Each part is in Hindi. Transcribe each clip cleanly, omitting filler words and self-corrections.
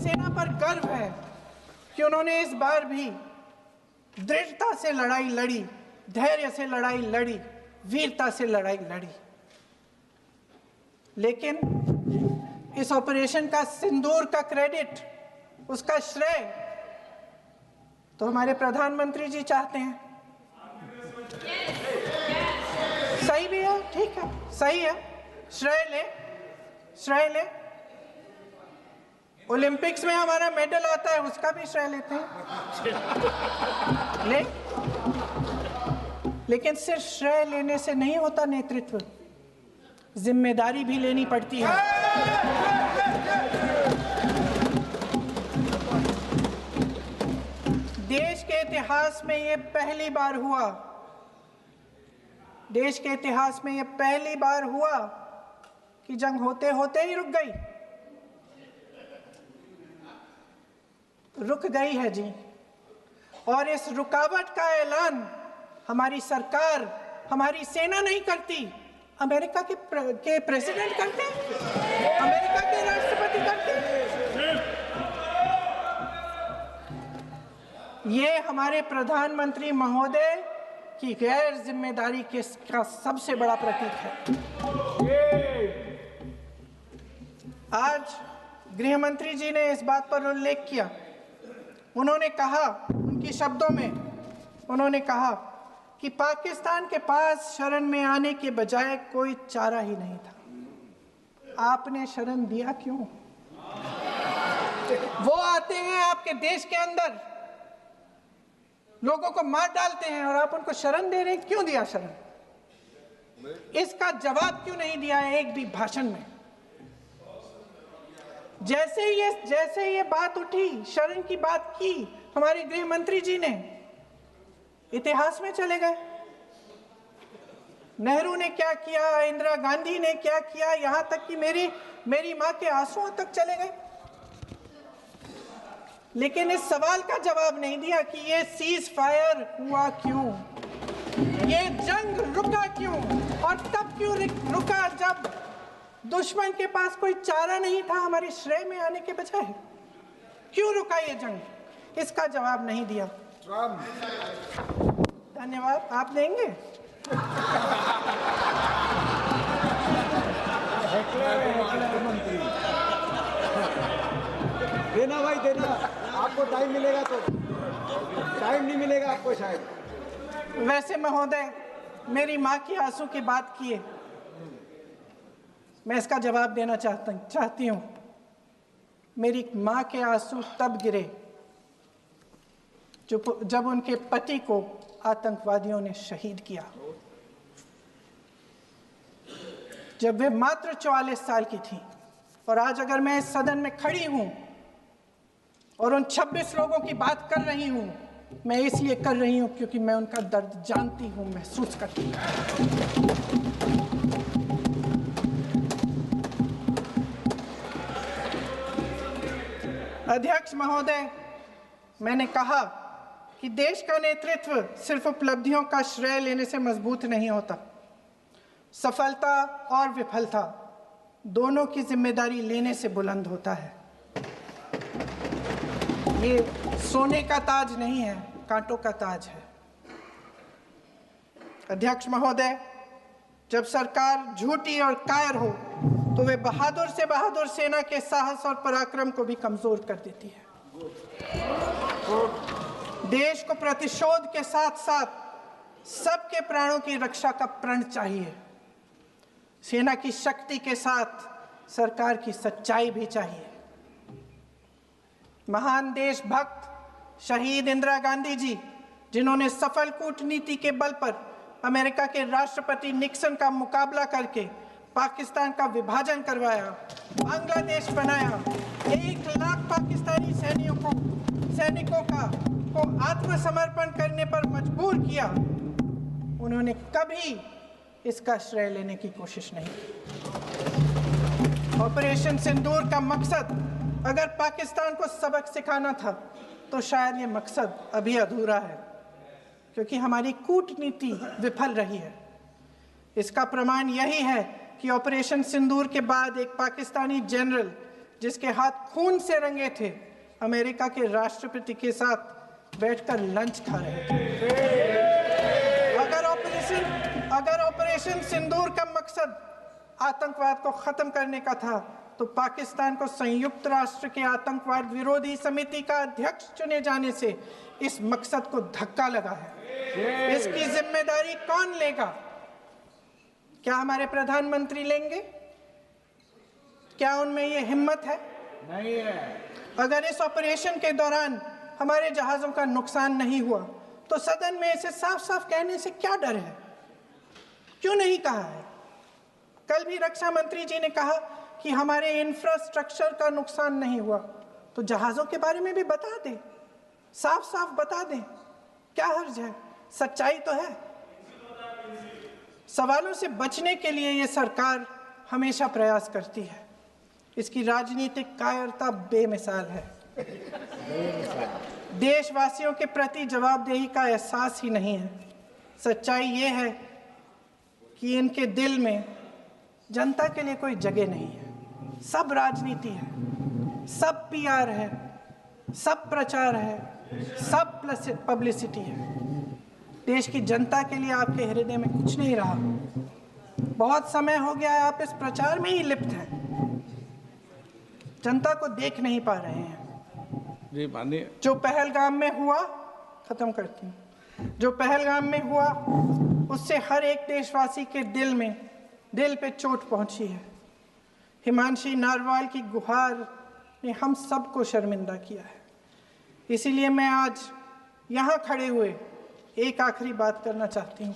सेना पर गर्व है कि उन्होंने इस बार भी दृढ़ता से लड़ाई लड़ी, धैर्य से लड़ाई लड़ी, वीरता से लड़ाई लड़ी। लेकिन इस ऑपरेशन का सिंदूर का क्रेडिट, उसका श्रेय तो हमारे प्रधानमंत्री जी चाहते हैं। सही भी है, ठीक है, सही है, श्रेय ले। ओलंपिक्स में हमारा मेडल आता है, उसका भी श्रेय लेते हैं। लेकिन सिर्फ श्रेय लेने से नहीं होता नेतृत्व, जिम्मेदारी भी लेनी पड़ती है। देश के इतिहास में ये पहली बार हुआ, देश के इतिहास में ये पहली बार हुआ कि जंग होते होते ही रुक गई है जी। और इस रुकावट का ऐलान हमारी सरकार, हमारी सेना नहीं करती, अमेरिका के प्रेसिडेंट करते हैं, अमेरिका के राष्ट्रपति करते हैं। ये हमारे प्रधानमंत्री महोदय की गैर जिम्मेदारी का सबसे बड़ा प्रतीक है। आज गृह मंत्री जी ने इस बात पर उल्लेख किया। उन्होंने कहा, उनके शब्दों में उन्होंने कहा कि पाकिस्तान के पास शरण में आने के बजाय कोई चारा ही नहीं था। आपने शरण दिया क्यों? वो आते हैं आपके देश के अंदर, लोगों को मार डालते हैं और आप उनको शरण दे रहे हैं। क्यों दिया शरण? इसका जवाब क्यों नहीं दिया है एक भी भाषण में? जैसे ये बात उठी, शरण की बात की, हमारे गृह मंत्री जी ने इतिहास में चले गए। नेहरू ने क्या किया, इंदिरा गांधी ने क्या किया, यहां तक कि मेरी मां के आंसुओं तक चले गए। लेकिन इस सवाल का जवाब नहीं दिया कि ये सीज फायर हुआ क्यों, ये जंग रुका क्यों, और तब क्यों रुका जब दुश्मन के पास कोई चारा नहीं था हमारे श्रेय में आने के बजाय। क्यों रुका ये जंग? इसका जवाब नहीं दिया। धन्यवाद। आप देंगे? देना भाई, देना। आपको टाइम मिलेगा तो, टाइम नहीं मिलेगा आपको शायद। वैसे महोदय, मेरी माँ की आंसू की बात किए, मैं इसका जवाब देना चाहती हूँ। मेरी माँ के आंसू तब गिरे जब उनके पति को आतंकवादियों ने शहीद किया, जब वे मात्र 44 साल की थी। और आज अगर मैं इस सदन में खड़ी हूँ और उन 26 लोगों की बात कर रही हूँ, मैं इसलिए कर रही हूँ क्योंकि मैं उनका दर्द जानती हूँ, महसूस करती हूँ। अध्यक्ष महोदय, मैंने कहा कि देश का नेतृत्व सिर्फ उपलब्धियों का श्रेय लेने से मजबूत नहीं होता। सफलता और विफलता दोनों की जिम्मेदारी लेने से बुलंद होता है। ये सोने का ताज नहीं है, कांटों का ताज है। अध्यक्ष महोदय, जब सरकार झूठी और कायर हो तो वे बहादुर से बहादुर सेना के साहस और पराक्रम को भी कमजोर कर देती है। देश को प्रतिशोध के साथ साथ सबके प्राणों की रक्षा का प्रण चाहिए। सेना की शक्ति के साथ सरकार की सच्चाई भी चाहिए। महान देशभक्त शहीद इंदिरा गांधी जी, जिन्होंने सफल कूटनीति के बल पर अमेरिका के राष्ट्रपति निक्सन का मुकाबला करके पाकिस्तान का विभाजन करवाया, बांग्लादेश बनाया, 1 लाख पाकिस्तानी सैनिकों को आत्मसमर्पण करने पर मजबूर किया, उन्होंने कभी इसका श्रेय लेने की कोशिश नहीं की। ऑपरेशन सिंदूर का मकसद अगर पाकिस्तान को सबक सिखाना था तो शायद ये मकसद अभी अधूरा है, क्योंकि हमारी कूटनीति विफल रही है। इसका प्रमाण यही है कि ऑपरेशन सिंदूर के बाद एक पाकिस्तानी जनरल, जिसके हाथ खून से रंगे थे, अमेरिका के राष्ट्रपति के साथ बैठकर लंच खा रहे थे। अगर ऑपरेशन सिंदूर का मकसद आतंकवाद को खत्म करने का था, तो पाकिस्तान को संयुक्त राष्ट्र के आतंकवाद विरोधी समिति का अध्यक्ष चुने जाने से इस मकसद को धक्का लगा है। इसकी जिम्मेदारी कौन लेगा? क्या हमारे प्रधानमंत्री लेंगे? क्या उनमें ये हिम्मत है? नहीं है। अगर इस ऑपरेशन के दौरान हमारे जहाजों का नुकसान नहीं हुआ, तो सदन में इसे साफ साफ कहने से क्या डर है? क्यों नहीं कहा है? कल भी रक्षा मंत्री जी ने कहा कि हमारे इंफ्रास्ट्रक्चर का नुकसान नहीं हुआ, तो जहाजों के बारे में भी बता दें, साफ साफ बता दें, क्या हर्ज है? सच्चाई तो है। सवालों से बचने के लिए ये सरकार हमेशा प्रयास करती है। इसकी राजनीतिक कायरता बेमिसाल है। देशवासियों के प्रति जवाबदेही का एहसास ही नहीं है। सच्चाई ये है कि इनके दिल में जनता के लिए कोई जगह नहीं है। सब राजनीति है, सब पीआर है, सब प्रचार है, सब पब्लिसिटी है। देश की जनता के लिए आपके हृदय में कुछ नहीं रहा। बहुत समय हो गया है आप इस प्रचार में ही लिप्त हैं, जनता को देख नहीं पा रहे हैं। जी मानिए। जो पहलगाम में हुआ, खत्म करती हूँ, जो पहलगाम में हुआ उससे हर एक देशवासी के दिल पे चोट पहुंची है। हिमांशी नारवाल की गुहार ने हम सबको शर्मिंदा किया है। इसीलिए मैं आज यहाँ खड़े हुए एक आखिरी बात करना चाहती हूँ।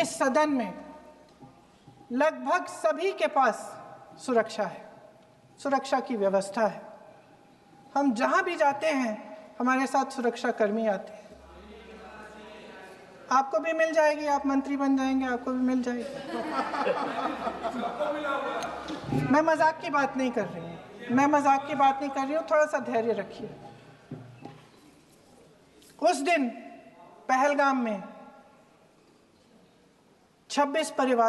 इस सदन में लगभग सभी के पास सुरक्षा है, सुरक्षा की व्यवस्था है। हम जहां भी जाते हैं हमारे साथ सुरक्षा कर्मी आते हैं। आपको भी मिल जाएगी, आप मंत्री बन जाएंगे, आपको भी मिल जाएगी। मैं मजाक की बात नहीं कर रही हूँ, थोड़ा सा धैर्य रखिए। उस दिन पहलगाम में 26 परिवार